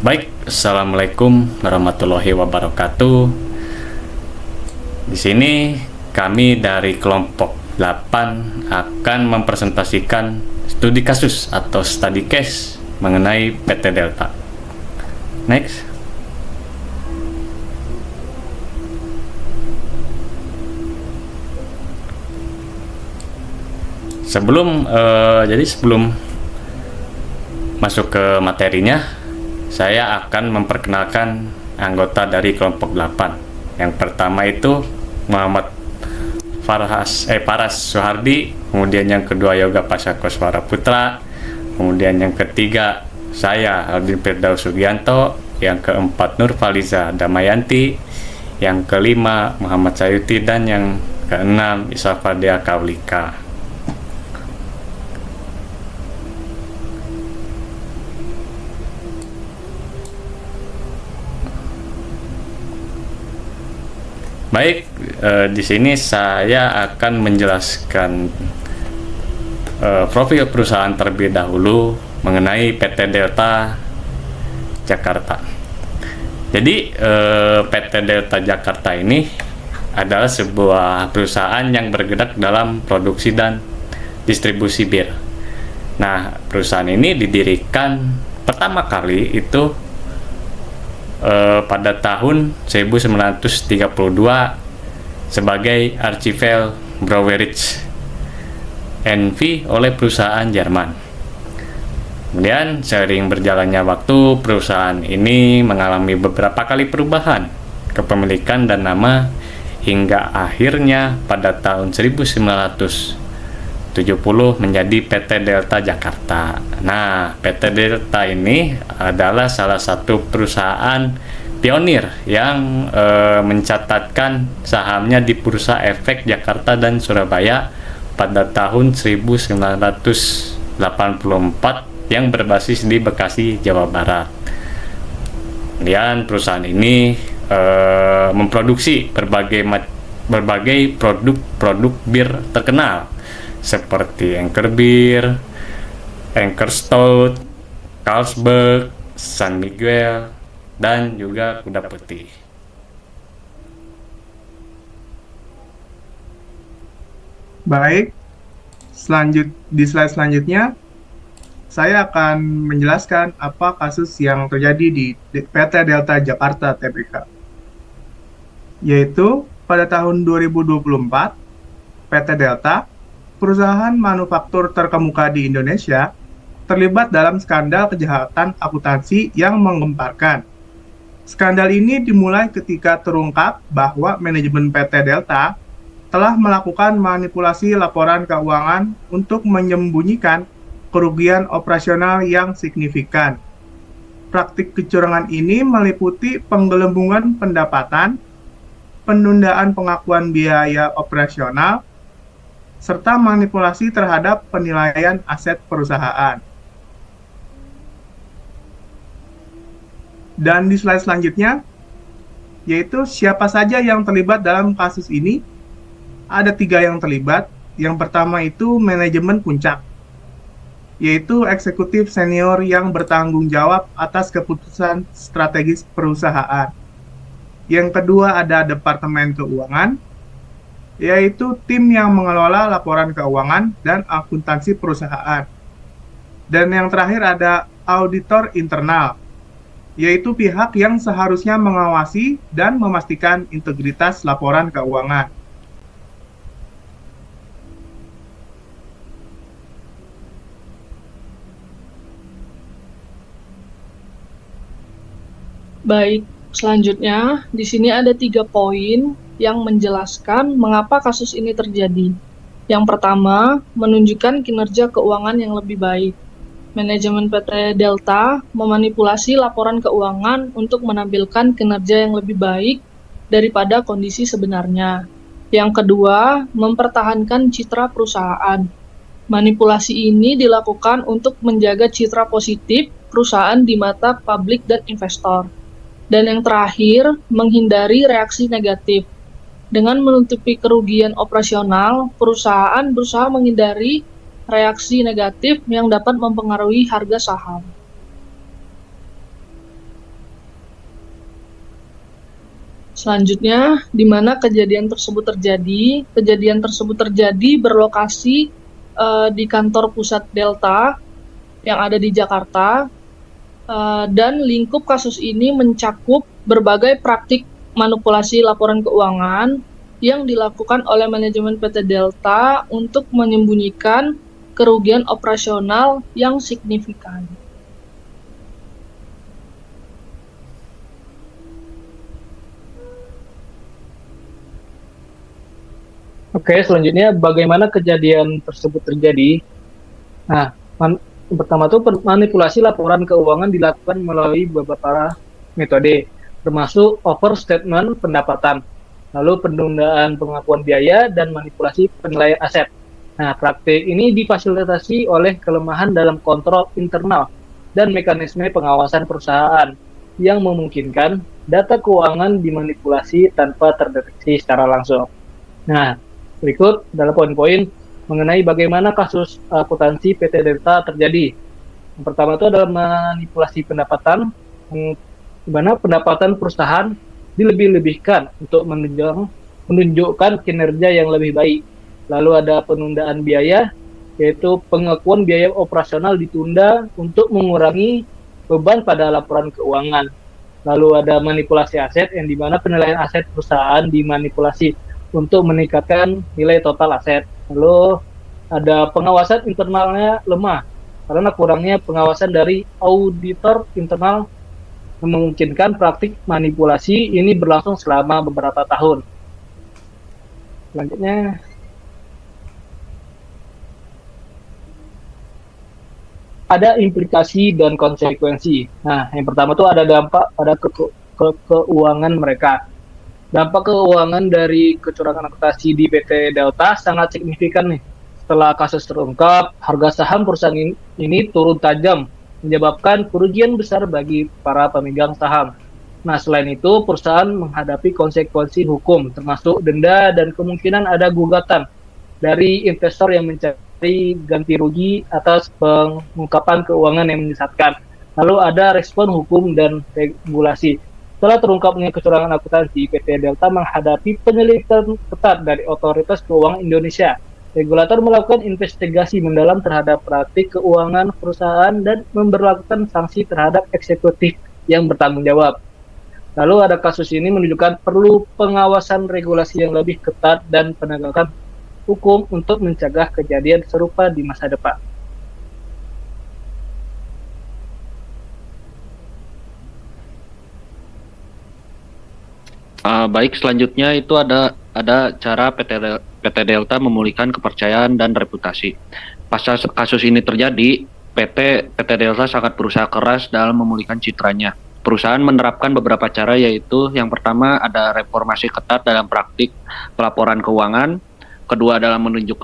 Baik, Assalamualaikum warahmatullahi wabarakatuh. Di sini kami dari kelompok 8 akan mempresentasikan studi kasus atau study case mengenai PT Delta. Next. Sebelum masuk ke materinya, saya akan memperkenalkan anggota dari kelompok 8. Yang pertama itu Muhammad Paras Soehardi, kemudian yang kedua Yoga Pasakoswara Putra, kemudian yang ketiga saya Aldin Firdaus Sugianto, yang keempat Nur Faliza Damayanti, yang kelima Muhammad Sayuti, dan yang keenam Isafadia Kaulika. Baik, di sini saya akan menjelaskan profil perusahaan terlebih dahulu mengenai PT Delta Jakarta. Jadi, PT Delta Jakarta ini adalah sebuah perusahaan yang bergerak dalam produksi dan distribusi bir. Nah, perusahaan ini didirikan pertama kali itu pada tahun 1932 sebagai Archipel Breweries NV oleh perusahaan Jerman. Kemudian seiring berjalannya waktu, perusahaan ini mengalami beberapa kali perubahan kepemilikan dan nama hingga akhirnya pada tahun 1970 menjadi PT Delta Jakarta. Nah, PT Delta ini adalah salah satu perusahaan pionir yang mencatatkan sahamnya di Bursa Efek Jakarta dan Surabaya pada tahun 1984 yang berbasis di Bekasi, Jawa Barat. Kemudian perusahaan ini memproduksi berbagai produk bir terkenal seperti Anchor Beer, Anchor Stout, Carlsberg, San Miguel, dan juga Kuda Putih. Baik, di slide selanjutnya saya akan menjelaskan apa kasus yang terjadi di PT Delta Jakarta Tbk. Yaitu pada tahun 2024, PT Delta, perusahaan manufaktur terkemuka di Indonesia, terlibat dalam skandal kejahatan akuntansi yang menggemparkan. Skandal ini dimulai ketika terungkap bahwa manajemen PT Delta telah melakukan manipulasi laporan keuangan untuk menyembunyikan kerugian operasional yang signifikan. Praktik kecurangan ini meliputi penggelembungan pendapatan, penundaan pengakuan biaya operasional, serta manipulasi terhadap penilaian aset perusahaan. Dan di slide selanjutnya, yaitu siapa saja yang terlibat dalam kasus ini. Ada 3 yang terlibat. Yang pertama itu manajemen puncak, yaitu eksekutif senior yang bertanggung jawab atas keputusan strategis perusahaan. Yang kedua ada Departemen Keuangan, yaitu tim yang mengelola laporan keuangan dan akuntansi perusahaan. Dan yang terakhir ada auditor internal, yaitu pihak yang seharusnya mengawasi dan memastikan integritas laporan keuangan. Baik, selanjutnya di sini ada 3 poin yang menjelaskan mengapa kasus ini terjadi. Yang pertama, menunjukkan kinerja keuangan yang lebih baik. Manajemen PT Delta memanipulasi laporan keuangan untuk menampilkan kinerja yang lebih baik daripada kondisi sebenarnya. Yang kedua, mempertahankan citra perusahaan. Manipulasi ini dilakukan untuk menjaga citra positif perusahaan di mata publik dan investor. Dan yang terakhir, menghindari reaksi negatif. Dengan menutupi kerugian operasional, perusahaan berusaha menghindari reaksi negatif yang dapat mempengaruhi harga saham. Selanjutnya, di mana kejadian tersebut terjadi? Kejadian tersebut terjadi berlokasi di kantor pusat Delta yang ada di Jakarta, dan lingkup kasus ini mencakup berbagai praktik manipulasi laporan keuangan yang dilakukan oleh manajemen PT Delta untuk menyembunyikan kerugian operasional yang signifikan. Oke, selanjutnya bagaimana kejadian tersebut terjadi? Nah, pertama tuh manipulasi laporan keuangan dilakukan melalui beberapa metode, termasuk overstatement pendapatan, lalu penundaan pengakuan biaya, dan manipulasi penilaian aset. Nah, praktik ini difasilitasi oleh kelemahan dalam kontrol internal dan mekanisme pengawasan perusahaan yang memungkinkan data keuangan dimanipulasi tanpa terdeteksi secara langsung. Nah, berikut adalah poin-poin mengenai bagaimana kasus akuntansi PT Delta terjadi. Yang pertama itu adalah manipulasi pendapatan, di mana pendapatan perusahaan dilebih-lebihkan untuk menunjukkan kinerja yang lebih baik. Lalu ada penundaan biaya, yaitu pengakuan biaya operasional ditunda untuk mengurangi beban pada laporan keuangan. Lalu ada manipulasi aset, yang di mana penilaian aset perusahaan dimanipulasi untuk meningkatkan nilai total aset. Lalu ada pengawasan internalnya lemah karena kurangnya pengawasan dari auditor internal memungkinkan praktik manipulasi ini berlangsung selama beberapa tahun. Selanjutnya, ada implikasi dan konsekuensi. Nah, yang pertama itu ada dampak pada keuangan mereka. Dampak keuangan dari kecurangan akuntansi di PT Delta sangat signifikan nih. Setelah kasus terungkap, harga saham perusahaan ini turun tajam, menyebabkan kerugian besar bagi para pemegang saham. Nah, selain itu, perusahaan menghadapi konsekuensi hukum, termasuk denda dan kemungkinan ada gugatan dari investor yang mencari ganti rugi atas pengungkapan keuangan yang menyesatkan. Lalu ada respon hukum dan regulasi. Setelah terungkapnya kecurangan akuntansi, PT Delta menghadapi penyelidikan ketat dari Otoritas Keuangan Indonesia. Regulator melakukan investigasi mendalam terhadap praktik keuangan perusahaan dan memberlakukan sanksi terhadap eksekutif yang bertanggung jawab. Lalu ada kasus ini menunjukkan perlu pengawasan regulasi yang lebih ketat dan penegakan hukum untuk mencegah kejadian serupa di masa depan. Baik, selanjutnya itu ada cara PT Delta memulihkan kepercayaan dan reputasi. Pasca kasus ini terjadi, PT Delta sangat berusaha keras dalam memulihkan citranya. Perusahaan menerapkan beberapa cara, yaitu yang pertama ada reformasi ketat dalam praktik pelaporan keuangan, kedua adalah menunjuk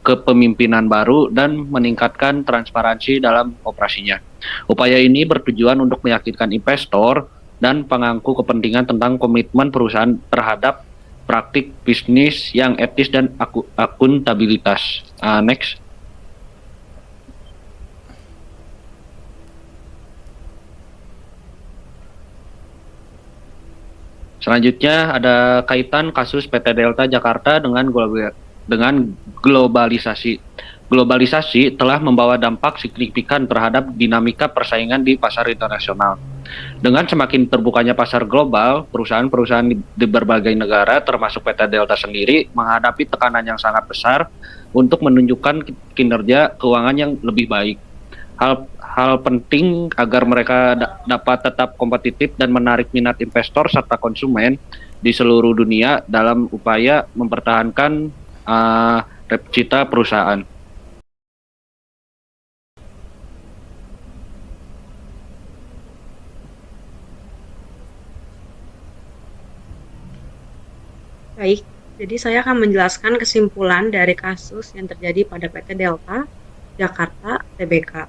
kepemimpinan baru dan meningkatkan transparansi dalam operasinya. Upaya ini bertujuan untuk meyakinkan investor dan pemangku kepentingan tentang komitmen perusahaan terhadap praktik bisnis yang etis dan akuntabilitas. Next. Selanjutnya ada kaitan kasus PT Delta Jakarta dengan globalisasi. Globalisasi telah membawa dampak signifikan terhadap dinamika persaingan di pasar internasional. Dengan semakin terbukanya pasar global, perusahaan-perusahaan di berbagai negara, termasuk PT Delta sendiri, menghadapi tekanan yang sangat besar untuk menunjukkan kinerja keuangan yang lebih baik. Hal penting agar mereka dapat tetap kompetitif dan menarik minat investor serta konsumen di seluruh dunia dalam upaya mempertahankan cita perusahaan. Baik, jadi saya akan menjelaskan kesimpulan dari kasus yang terjadi pada PT Delta Jakarta Tbk.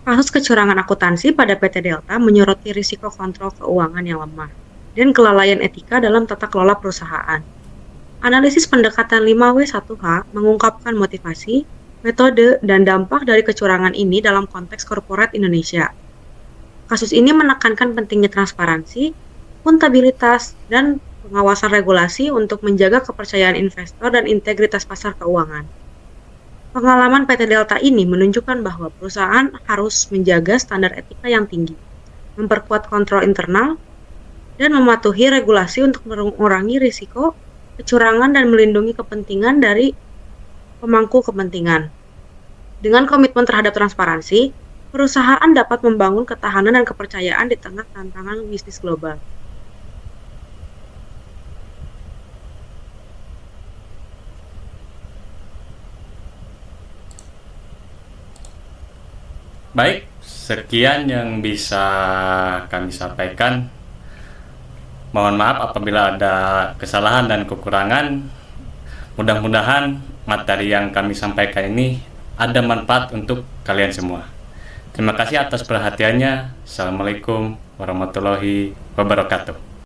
Kasus kecurangan akuntansi pada PT Delta menyoroti risiko kontrol keuangan yang lemah dan kelalaian etika dalam tata kelola perusahaan. Analisis pendekatan 5W1H mengungkapkan motivasi, metode, dan dampak dari kecurangan ini dalam konteks korporat Indonesia. Kasus ini menekankan pentingnya transparansi, akuntabilitas, dan pengawasan regulasi untuk menjaga kepercayaan investor dan integritas pasar keuangan. Pengalaman PT Delta ini menunjukkan bahwa perusahaan harus menjaga standar etika yang tinggi, memperkuat kontrol internal, dan mematuhi regulasi untuk mengurangi risiko kecurangan dan melindungi kepentingan dari pemangku kepentingan. Dengan komitmen terhadap transparansi, perusahaan dapat membangun ketahanan dan kepercayaan di tengah tantangan bisnis global. Baik, sekian yang bisa kami sampaikan. Mohon maaf apabila ada kesalahan dan kekurangan. Mudah-mudahan materi yang kami sampaikan ini ada manfaat untuk kalian semua. Terima kasih atas perhatiannya. Assalamualaikum warahmatullahi wabarakatuh.